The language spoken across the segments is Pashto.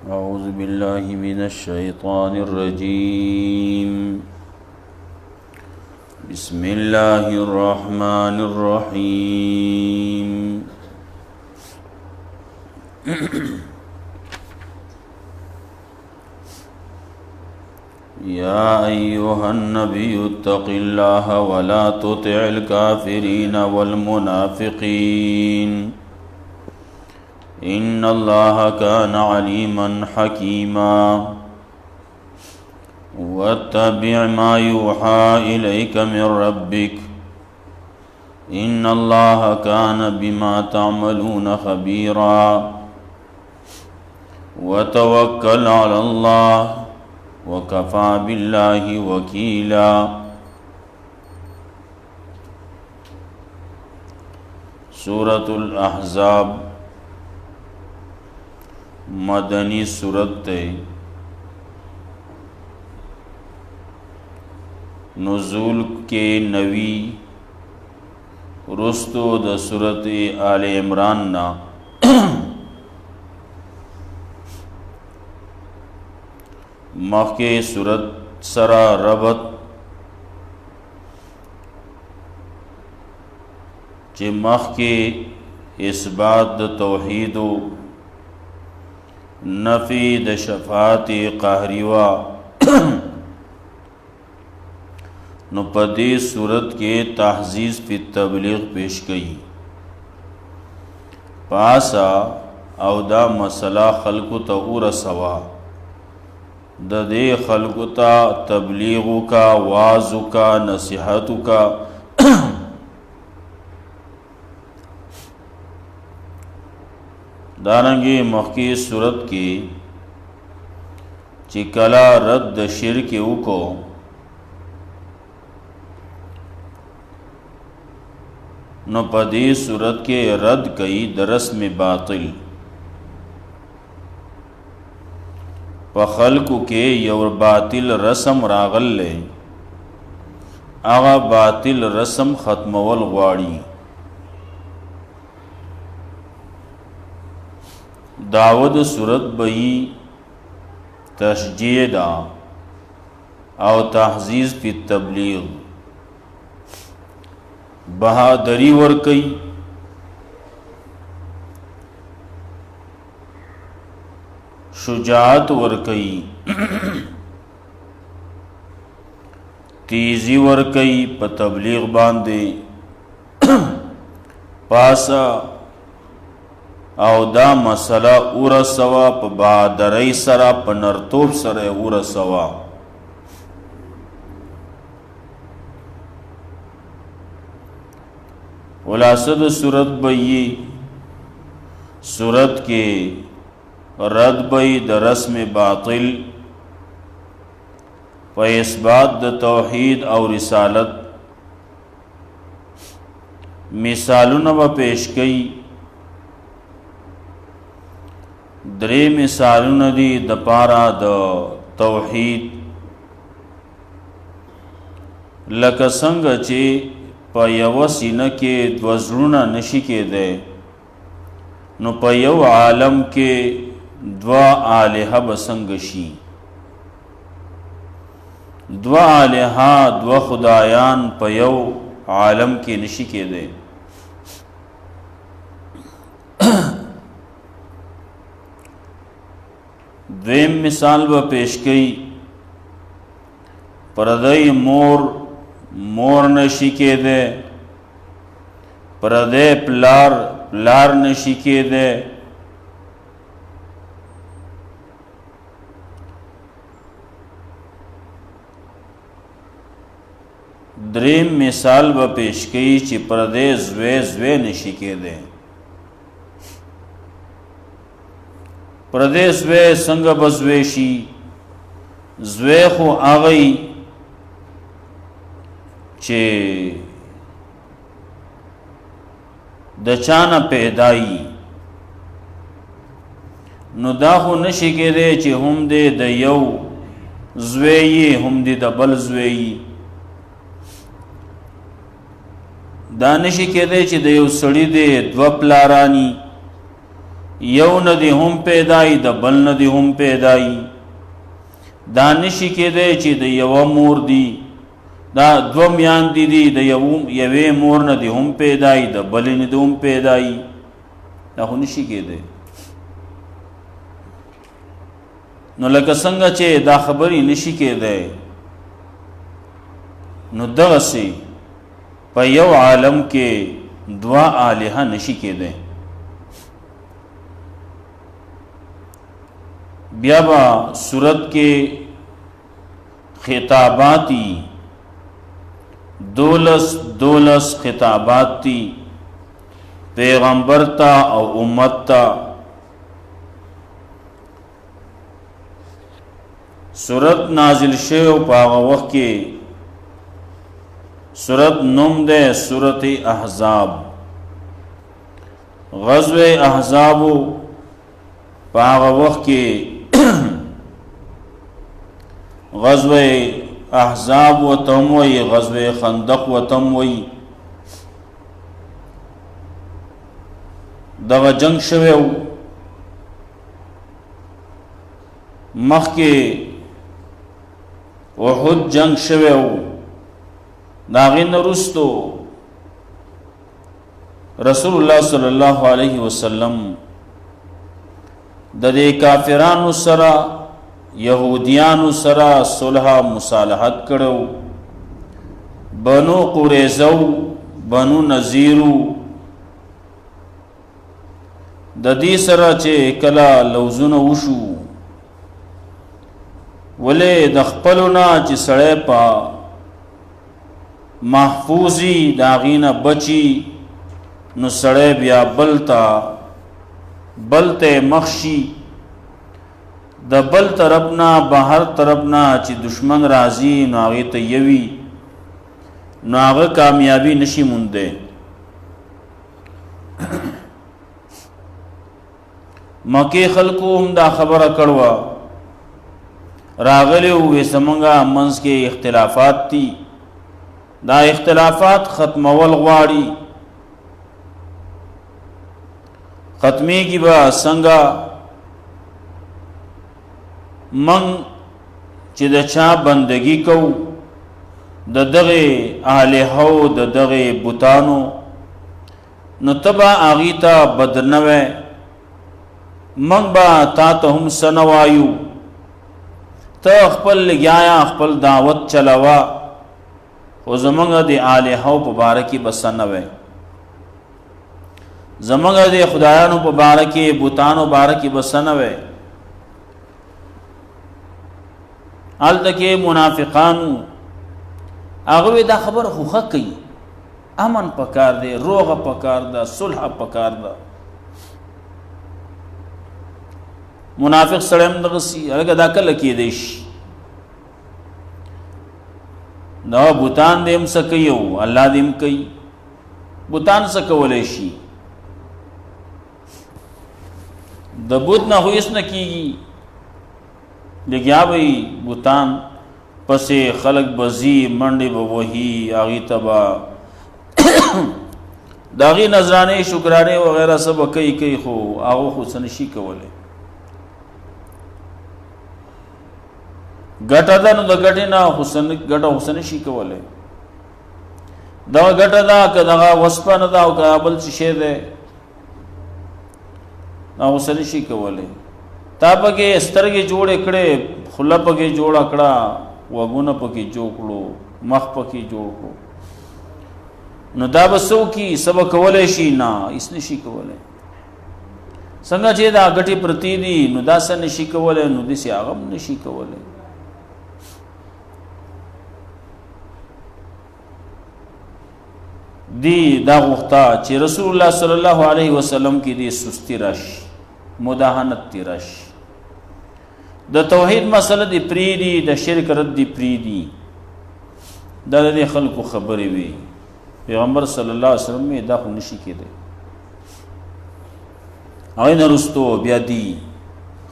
أعوذ بالله من الشيطان الرجيم بسم الله الرحمن الرحيم يا أيها النبي اتق الله ولا تطع الكافرين والمنافقين إن الله كان عليما حكيما واتبع ما يوحى إليك من ربك إن الله كان بما تعملون خبيرا وتوكل على الله وكفى بالله وكيلا سورة الأحزاب مدنی سورت تے نزول کے نوی رستو د سورت آل عمران نا مخی سورت سرا ربط چی مخی اثبات د توحیدو نفی د شفاعت قہریوا نو پدی صورت کے تحزیز فی تبلیغ پیش گئی پاسا او دا مسئلہ خلقو تا اور سوا دا دے خلقو تا تبلیغو کا وعظو کا نصیحتو کا دارنگی مخی صورت کی چکلا رد شرک اوکو نو پدی صورت کے رد کئی درسم باطل پا خلقو کے یور باطل رسم راغل لے آغا باطل رسم ختمول غواړي دعوت صورت بئی تشجیع دا او تحزیز فی تبلیغ بہادری ورکی شجاعت ورکی تیزی ورکی پا تبلیغ باندے پاسا او دا مسئلہ اورا سوا پا بہادری سرا پا نرتوب سرا اورا سوا خلاصہ صورت بئی صورت کے رد بئی دا رسم باطل پا اثبات دا توحید او رسالت مثالوں نوا پیش کئی درې مثالونه دي د پارا د توحید لکه څنګه چې په یو سینه کې دوه زړونه نشي کېدی نو په یو عالم کې دوه الها به څنګه شي دوه الها دوه خدایان په یو عالم کې نشي کېدی دویم مثال با پیش کئی پردئی مور نشی کے دے پردے پلار نشی کے دے دریم مثال با پیش کئی چی پردے زوے نشی کے دے پردیس وے سنگ بزویشی زوی خو آغی چه دچانا پیدائی نو دا خو نشی که ده چه هم ده یو زویی هم ده بل زویی دا نشي کېدی چې د یو سړي دی دوه پلارانی، یو نه دی هم پیدای د بل نه دی هم پیدای. دا نشي کېدی چې د یوه مور دی، دا دوه میاندې دي د یوې مور نه دی هم پیدای د بلې نه دی هم پیدای. دا خو نشي کېدی. نو لکه څنګه چې دا خبرې نشي کېدی، نو دغسې په یو عالم کې دوه الهه نشي کېدی. بیا به صورت کې خطاباتی 12 خطابات تی پیغمبر تا او امت تا. صورت نازل شو پاغه وخت کې صورت نوم ده صورت احزاب. غزوه احزاب پاغه وخت کې غزوه احزاب و تموی، غزوه خندق و تموی. دغه جنگ شویو مخکې احد جنگ شویو، داغې نه وروستو رسول الله صلی الله علیه وسلم د دې کافرانو سره یهودیانو سره صلح مصالحت کړو. بنو قریظه، بنو نذیرو، د دې سره چې کله لوزونه وشو، ولې د خپلو نه چې سړی په محفوظي د هغې نه بچي، نو سړی بیا بل ته مخ شي. د بل طرف نه بهر طرف نه چې دشمن راځي، نو هغې ته یوي، نو هغه کامیابي نشي موندی. مکې خلکو هم دا خبره کړوه، راغلی وې زمونږه منځ کې اختلافات دي، دا اختلافات ختمول غواړي. ختمیږي به څنګه؟ من چې د چا بندگی کو د دغه الهو د دغه بوتانو، نو تبا هغې ته بدرنوی، من به تا ته هم څه نه وایو، ته خپل لګیایا خپل دعوت چلوه، خو زمونږ د الهو په باره کې به څه نه وی، زمونږ د خدایانو په باره کې بوتانو باره کې به څه نه وی. هلته کې منافقانو هغوی دا خبره خو ښه کوي، امن پکار دی، روغه پکار ده، صلح پکار ده. منافق سړی هم دغسې هلکه دا کله کېدی شي، دا بوتان دې هم څه کوي او الله دې هم کوي. بوتان څه کولی شي؟ د بوت نه خو هېڅ نه کېږي. لګیا به بوتان پسې خلک به ځي، منډې به وهي، هغې ته به د هغې نذرانې شکرانې وغیره څه به کوي، خو هغه خو څه نشي کولی. ګټه ده نو د ګټې نه ګټه خو څه نشي کولی. دغه ګټه ده که دغه وسپنه ده او که بل څه شی دی، هغه څه نشي کولی. تا پکې سترګې جوړې کړې، خوله پکې جوړه کړه، غوږونه پکې جوړ کړو، مخ پکې جوړ کړو، نو دا به څه وکړي؟ څه به کولی شي؟ نه، هېڅ نشي کولی. څنګه چې دا ګټې پرتې دي، نو دا څه نشي کولی، نو داسې هغه هم نشي کولی. دی دا غوښته چې رسول الله صلی الله علیه وسلم کې دې سستی راشي، مداهنت تی راشي، د توحید مسله دی پریدي، د شرک رد دی پریدي. دا د خلکو خبرې وي. پیغمبر صلی الله علیه وسلم دا خو نشي کېدی. هغې نه وروستو بیا دی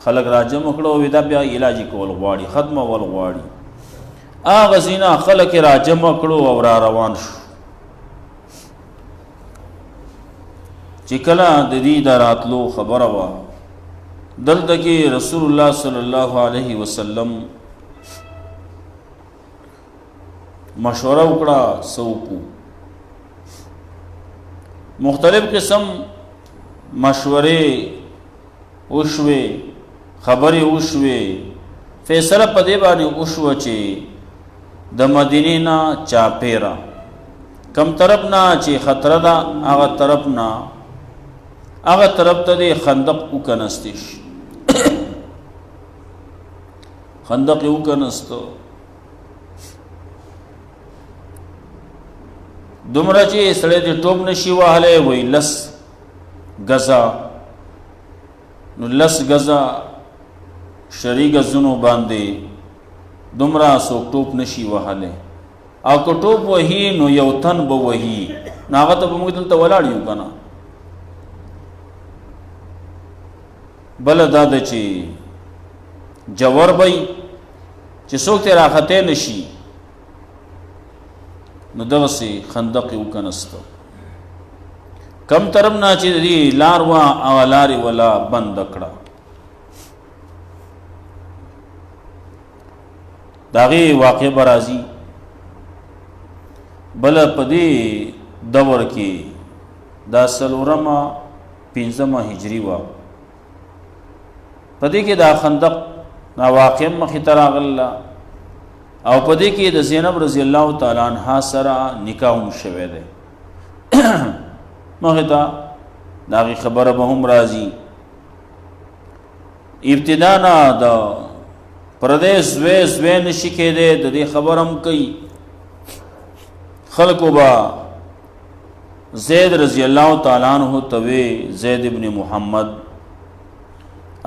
خلک راجمع کړه او دا بیا علاج کول غواړي، ختمول غواړي. هغه ځای نه خلک یې راجمع کړو او را روان شو. چې کله د دې د راتلو خبره وه دلته کې رسول الله صلی الله علیه وسلم مشوره وکړه سوکو مختلف قسم مشورې وشوې خبرې وشوې فیصله په دې باندې وشوه چې د مدینې نه چاپیره کم طرف نه چې خطر ده هغه طرف نه هغه طرف ته د خندق وکنستش خندق وکنستو دومره چې سړی د ټوپ نشي وهلی وی لس غزا نو لس غزا شری غزونو باندې دومره څوک ټوپ نشي وهلی او که ټوپ وهي نو یو تن به وهي نو هغه ته به موږ دلته ولاړ یو که نه بله دا ده چې جوور به چې څوک ترې راختی نشي نو دغسې خندق یې وکنسته کم طرف نه چې د دې لار وه هغه لارې ولا بنده کړه د هغې واقع به راځي بله په دې دور کې دا څلورمه پنځمه هجري وه په دې کې دا خندق دا واقع مخې ته راغله او په دې کې د زینب رضی الله تعالی عنها سره نکاح هم شوی دی مخې ته د هغې خبره به هم راځي ابتدا نه د پردی زوی نشي کېدی د دې خبر هم کوي خلکو به زید رضی الله تعالی عنہ ته وی زید ابن محمد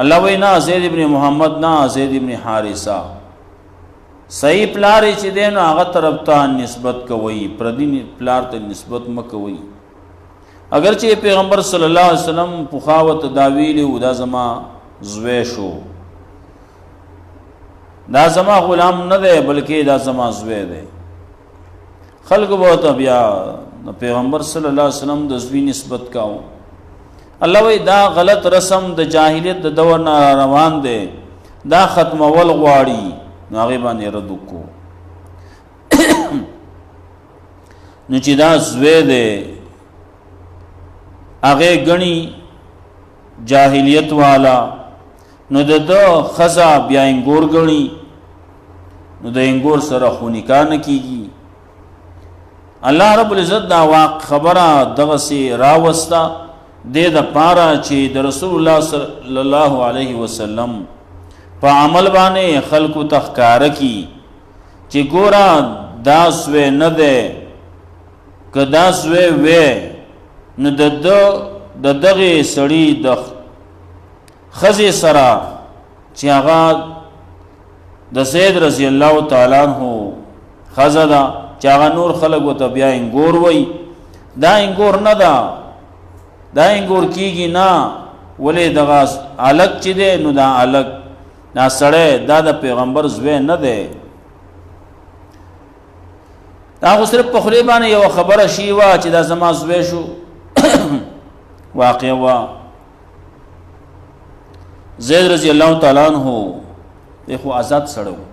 الله وی نه زید ابن محمد نه زید ابن حارثه صحیح پلار چې دی نو هغه طرف ته نسبت کوئ پردي پلار ته نسبت مه کوئ اگر چې پیغمبر صلی الله علیه وسلم پخاوت دا ویلی و دا زما زوی شو دا زما غلام نه دی بلکې دا زما زوی دی خلق به ورته بیا پیغمبر صلی الله علیه وسلم د زوی نسبت کاو الله وی دا غلط رسم د جاهلیت د دور نه روان دی دا ختمول غواړي نو هغې باندې رد وکړو نو چې دا زوی دی هغې ګڼي جاهلیت والا نو د ده ښځه بیا انګور ګڼي نو د انګور سره خو نکاح نه کېږي الله رب العزت دا خبره دغسې راوسته دې دپاره چې د رسول الله صلی الله علیه وسلم په عمل باندې خلکو ته ښکاره کي چې ګوره دا زوی نه دی که دا زوی وی نو د دغې سړي د ښځې سره چې هغه د زید رضی الله تعالی عنہ ښځه ده چې هغه نور خلک ورته بیا انګور وی دا انګور نه ده دا انګور کېږي نه ولې دغه هلک چې دی نو دا هلک دا سړی دا د پیغمبر زوی نه دی دا خو صرف په خولې باندې یوه خبره شي وه چې دا زما زوی شو واقع وه زید رضی الله تعالی عنہ دی خو آزاد سړی و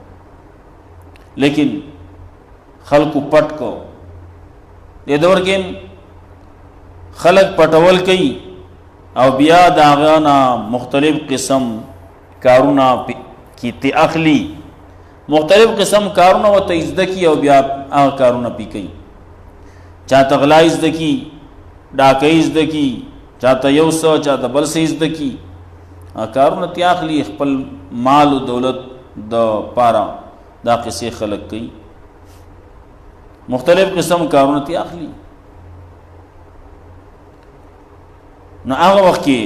لیکن خلکو پټ کو دې دور کې خلق پټول کوي او بیا د هغه نه مختلف قسم کارونه کیتی اخلي مختلف قسم کارونه ورته زده کي او بیا هغه کارونه پی کوي چاته غلا زده کي ډاکۍ زده کي چاته یو څه چاته بل څه زده کي کارونه تی اخلي خپل مال او دولت د پاره دا قصې خلق کوي مختلف قسم کارونه تی اخلي نو هغه وخت کې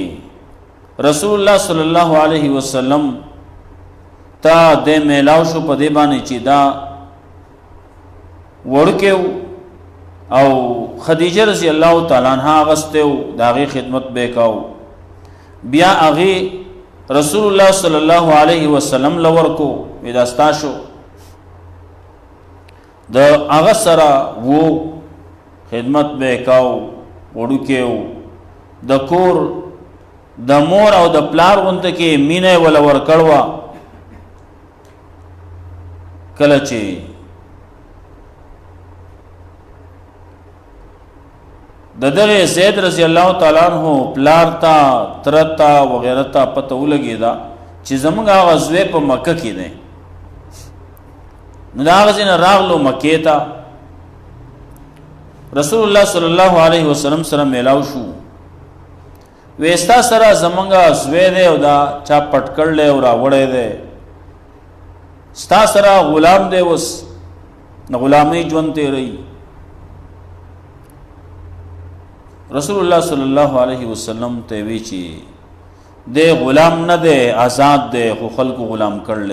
رسول الله صلی الله علیه وسلم تا د میلاو شو په دې باندې چې دا وړکیو او خدیجه رضی الله تعالی عنها غستو داغه خدمت وکاو بیا هغه رسول الله صلی الله علیه وسلم لورکو وداستا شو د هغه سره وو خدمت وکاو وړکیو د کور د مور او د پلار غونته کې مینه ولا ورکړوا کله چې د دغه زید رضی الله تعالی عنہ پلار تا ترتا وغیرہ تا پته ولګیدا چې زمونږ غزوه په مکه کې ده نو دا غزین راغلو مکه ته رسول الله صلی الله علیه وسلم سره میلاو شو وېستا سره زمونږ غزوه ده او دا چا پټکړل او را وړې ده ستا سره غلام دی وس نو غلامي ژوند ته رہی رسول الله صلی الله علیه وسلم ته وی چی دے غلام نه دے آزاد دے خو خلق غلام کړل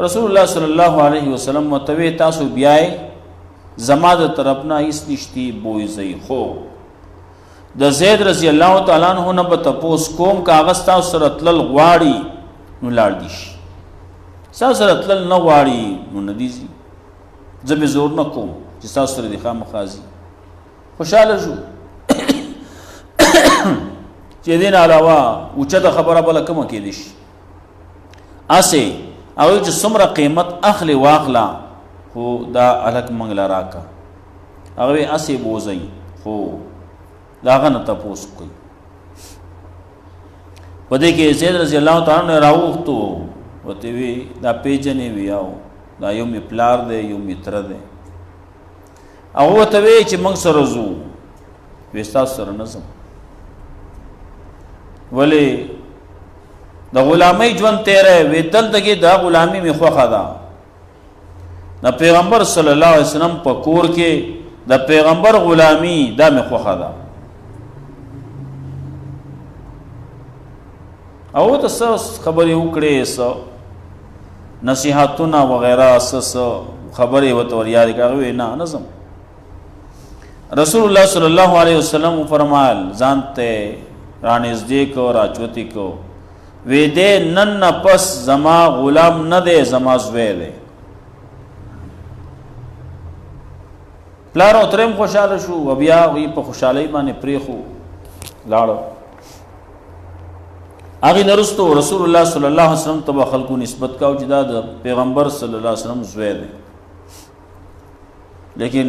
رسول الله صلی الله علیه وسلم متوی تاسو بیاي زما د طرفنا هیڅ نشتی بوې زئی خو د زید رضی الله تعالی عنہ نه په تپوس کوم کاغذ تاسو سره تلل غواړي نو لاړ دي تاسو سره تلل نه غواړي نو ندیزي زبې زور نه کوم چې تاسو سره د خامخازي خوشاله شو چې دین علاوه اوچته خبره بل کوم کې دي اسه او چې څومره قیمت اخلي واخلا خو دا الک منګلا راکا هغه اسه بوزي خو داغه نه تاسو کوي پدې کې زید رضی الله تعالی عنہ راوختو وته وی دا پیجنې ویاو دا یو می پلار دی یو می تر دی او ته وی چې موږ سره زو وستا سره نظم ولی د غلامی ژوند تیرې وی دلته دا غلامی می خوخه ده د پیغمبر صلی الله علیه وسلم په کور کې د پیغمبر غلامی دا می خوخه ده او ته خبرې وکړې سو نصیحتونه وغیرہ سس خبرې وته ور یاد کاوه نه نظم رسول الله صلی الله علیه وسلم فرمایل ځانته رانږدې کو راچوتی کو وې دې نن پس زما غلام نه دے زما زوی دے پلارو ترم خوشاله شو بیا وی په خوشالۍ باندې پریخو لاړو اغه نرستو رسول الله صلی الله علیه وسلم ته خلکو نسبت کاو چې دا پیغمبر صلی الله علیه وسلم زوی دی لیکن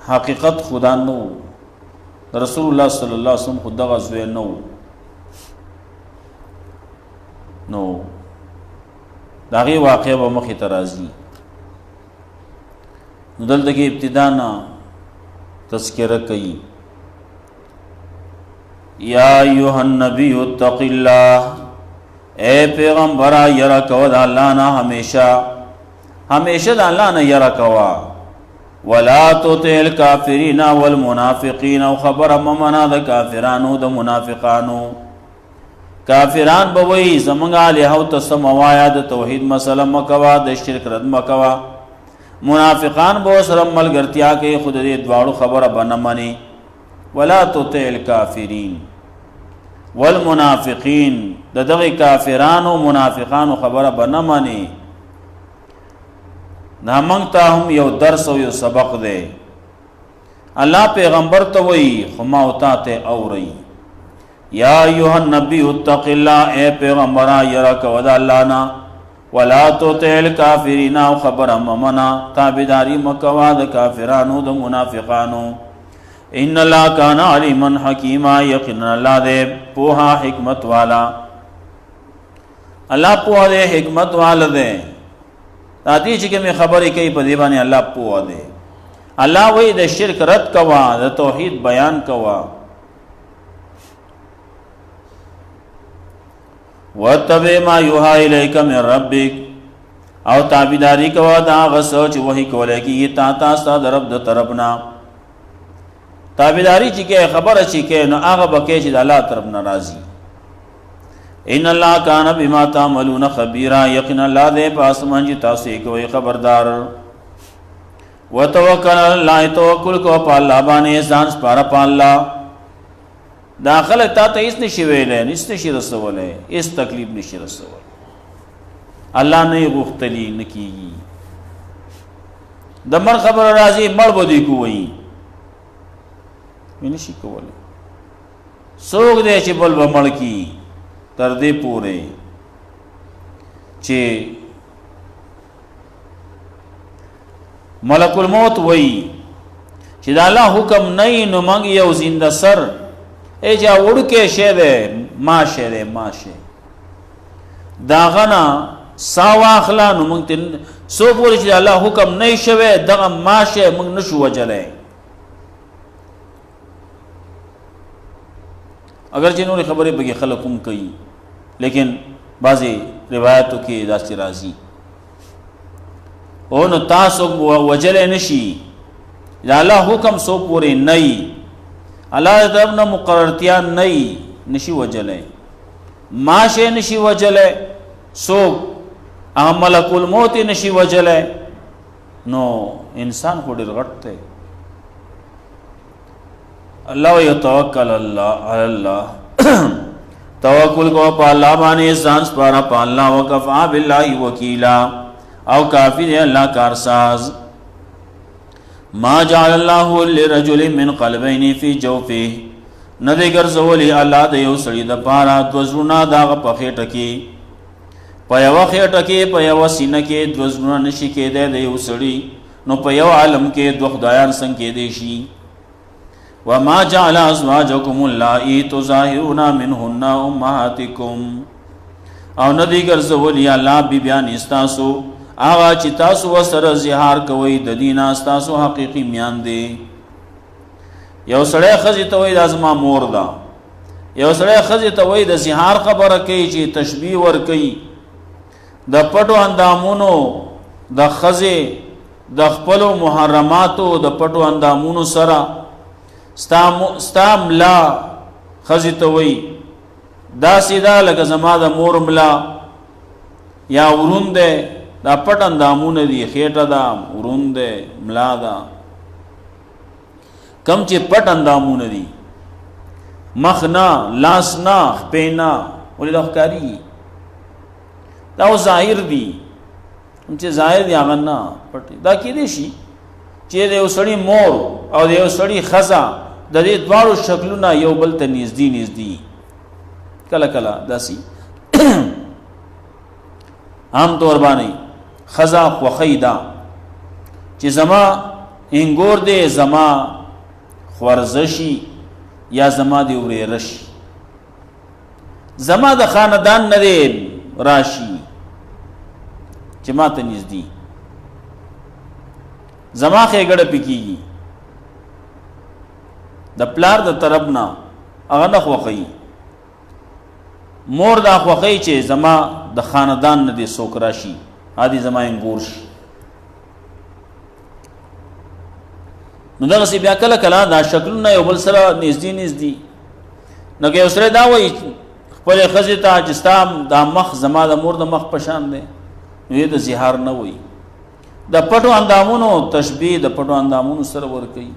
حقیقت خدا نو رسول الله صلی الله علیه وسلم خدا غزوی نو داغه واقعه به مخې ترازی نو دلته کې ابتدا نه تذکرہ کوي یا ایها النبی اتق الله اے پیغمبر یرا کو د الله نه همیشه د الله نه یرا کوا ولا تطع الکافرین والمنافقین او خبر ممنا د کافرانو د منافقانو کافران به وی زمونږه له او تسم وایا د توحید مسله مکوا د شرک رد مکوا منافقان به سره ملګرتیا کوي خود دې دواړو خبره بنه مانی ولا تطع الکافرین والمنافقین دغه کافرانو منافقانو خبره بنه مانی نامنګ ته هم یو درس او یو سبق دی الله پیغمبر ته وی خما وتا ته اوري یا ایها النبی اتق الله اے پیغمبر یرا کو د الله نا ولا تطع الکافرین او خبر ممنا تابعداری مکوا د کافرانو د منافقانو ان الله کان علیما حکیما یقینا الله دې پوها حکمت والا الله پوها دې حکمت والا دې تاتی چې کوم خبرې کوي په دې باندې الله پوها دې الله وې د شرک رد کوا د توحید بیان کوا وتبع ما یوحى الیک من ربک او تابعداری کوا دا غسو چې وਹੀ کولای کی تا ستاسو د رب د طرفنا تابعداری چې کې خبره چې کې نو هغه بکې چې د الله طرف ناراضي ان الله کان بما تعملون خبيرا یقینا الله دې پاس منځ تاسو کوي خبردار وتوکل الله توکل کو په الله باندې ځان سپاره په الله داخله تا ته هیڅ نشي ویلې نشي رسولې هیڅ تکلیف نشي رسول الله نه غوښتلی نکیږي د مر خبر راځي مړ بده کوي نشي کوله څوک دی چې بل به مړ کي تر دې پورې چې ملک الموت وایي چې د الله حکم نه وي نو موږ یو زنده سر جا وړوکی شی دی ماشه دی ماشه د هغه نه سا واخله نو موږ ته څو پورې چې د الله حکم نه وي شوی دغه ماشه موږ نه شو وجلی اگر چې نورې خبرې پکې خلک هم کوي لیکن بعضې روایتو کې داسې راځي او نو تاسو وجلی نه شي د الله حکم څو پورې نه وي الله د طرف نه مقررتیا نه وي نشي وجلی ماشه نشي وجلی څوک هغه ملک الموت نشي وجلی نو انسان خو ډېر غټ دی الله یتوکل الله توکل کو په الله باندې ځان سپاره په الله وکفا بالله وکیلا او کافی دی الله کارساز ما جعل الله لرجل من قلبين في جوفه ندی ګرځولی الله د یو سړي د پاره دوه زړونه دغه په خېټه کې په یوه خېټه کې په یوه سینه کې دوه زړونه نشي کېدی د یو سړي نو په یو عالم کې دوه خدایان څنګه کېدی شي وما جعل ازواجكم اللائي تظاهرون منهن امهاتكم او ندی ګرځولی الله بیبیان استاسو هغه چې تاسو ورسره زهار کوئ د دې نه ستاسو حقیقي میان دی یو سړی ښځې ته وایي دا زما مور ده یو سړی ښځې ته وایي د زهار خبره کوي چې تشبیه ورکوي د پټو اندامونو د ښځې د خپلو محرماتو د پټو اندامونو سره ستا ملا ښځې ته وایي داسې ده لکه زما د مور ملا یا ورون دی دا پټ اندامونه دي خېټه ده ورون دی ملا ده کم چې پټ اندامونه دي مخ نه لاس نه خپې نه ولې دا ښکاري دا او ظاهر دي چې ظاهر دي هغه نه پټ دا کېدای شي چې د یو سړي مور او د یو سړي ښځه د دې دواړو شکلونه یو بل ته نږدې کله کله داسې عام طور باندې ښځه خوښۍ ده چې زما انګور دی زما خورزه شي یا زما د ورېره شي زما د خاندان نه دی راشي چې ما ته نږدې زما ښېګړه پې کېږي د پلار د طرف نه هغه نه خوښوي مور دا خوښوي چې زما د خاندان نه دی څوک راشي عادي زما انګور شي نو دغسې بیا کله کله دا شکلونه یو بل سره نږدې نو که یو سړی دا وایي خپلې ښځې ته چې ستا دا مخ زما د مور د مخ په شان دی نو یې د زهار نه وایي د پټو اندامونو تشبیه د پټو اندامونو سره ورکوي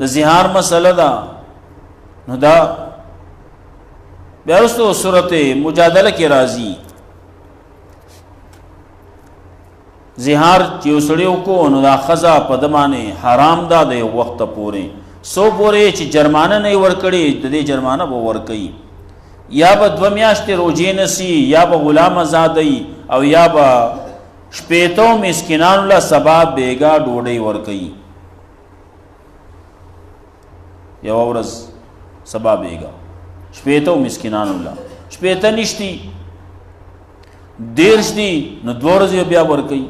د زهار مسله ده نو دا بیا وروسته صورت مجادله کې راځي زهار چې یو سړی وکړو نو دا ښځه په ده باندې حرام ده د یو وخته پورې څو پورې چې جرمانه نه یې ورکړې د دې جرمانه به ورکوي یا به 2 میاشتې روجې نسی یا به غلام آزادوي او یا به شپېتو مسکینانو له سبا بیګا ډوډۍ ورکوي یوه ورځ سبا بیګا شپېتو مسکینانو له شپېته نشتي 10 دي نو 2 ورځې بیا ورکوي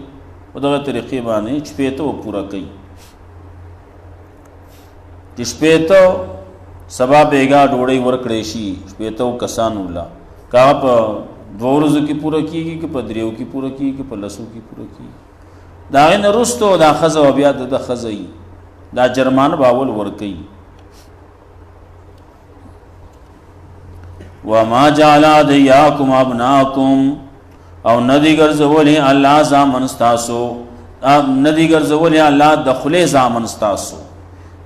په دغه طریقې باندې شپېته پوره کوي چې شپېته سبا بیګا ډوډۍ ورکړی شي شپېتو کسانو له که هغه په 2 ورځو کې پوره کېږي که په 3 کې پوره کېږي که په 10 کې پوره کېږي د هغې نه وروستو دا ښځه او بیا د ښځه وي دا جرمانه به اول ورکوي وما جعل ادعیاکم ابناکم او ندی ګرځولی الله زامن ستاسو ندی ګرځولی الله د خولې زامن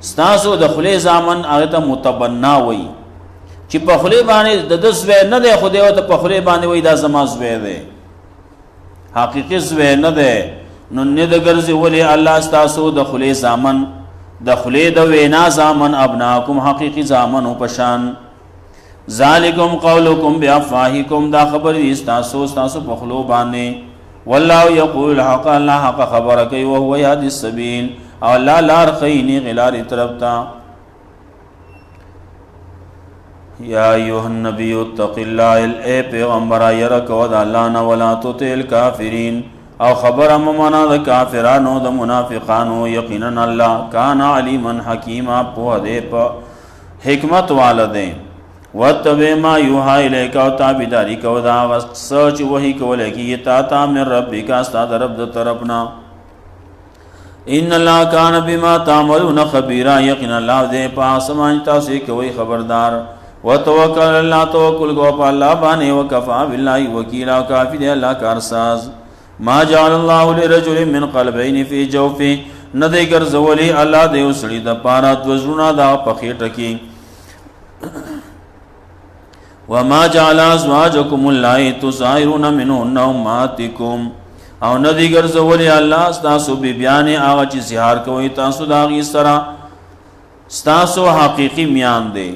ستاسو د خولې زامن هغه ته متبنا وایي چې په خولې باندې د ده زوی نه دی خو دی ورته په خولې باندې وایي دا زما زوی دی حقیقي زوی نه دی نو نه د ګرځولی الله ستاسو د خولې زامن د خولې د وینا زامن ابناکم حقیقي زامنو په شان ذالکم قولکم بافواهکم دا خبر دی استاسو په خلو باندې والله یقول الحق الله حق خبر کوي او هو یهدی السبیل او الله لار خینی غلار طرف تا یا ایها النبی اتق الله اے پیغمبر یرکو د الله نه ولا تطع الکافرین او خبر ممنا د کافرانو د منافقانو یقینا الله کان علیما حکیما په دې په حکمت والده وتبع ما یوحى الیک او تابعداری کو دا سوچ وਹੀ کول کی تا من ربک استاد رب د طرفنا ان الله کان بما تعملون خبیرا یقینا الله دې پاسمان تاسو کوي خبردار وتوکل الله توکل کو په الله باندې وکفا بالله وکیلا کافی دی الله کارساز ما جعل الله لرجل من قلبين في جوفه ندی ګرځولی الله دې وسړي د پاره د وزرونه دا په خېټه کې وما جعل ازواجكم اللائي تظاهرون منهن امهاتكم او ندی ګرځولی الله تاسو بیبیان هغه چې زهار کوي تاسو دا غي سره تاسو حقيقي میان دي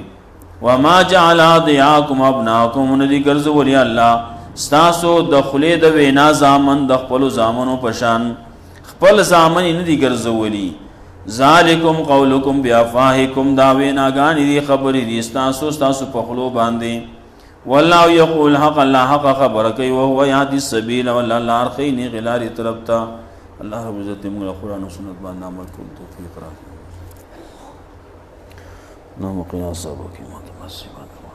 وما جعل ادعاكم ابناكم ندی ګرځولی الله تاسو د خلې د وینا زامن د خپل زامنو پشان خپل زامن ندی ګرځولی ذالکم قولکم بیافواهکم دا ویناګانی دی خبرې دي تاسو په خلو باندې والله یقول حق الله حق خبر کوي او هو یهدی السبیل والله لار خینی غلار طرف تا الله رب عزت موږ قرآن او سنت باندې عمل کول توفیق راکړي نو مقیا صاحب کی متمسک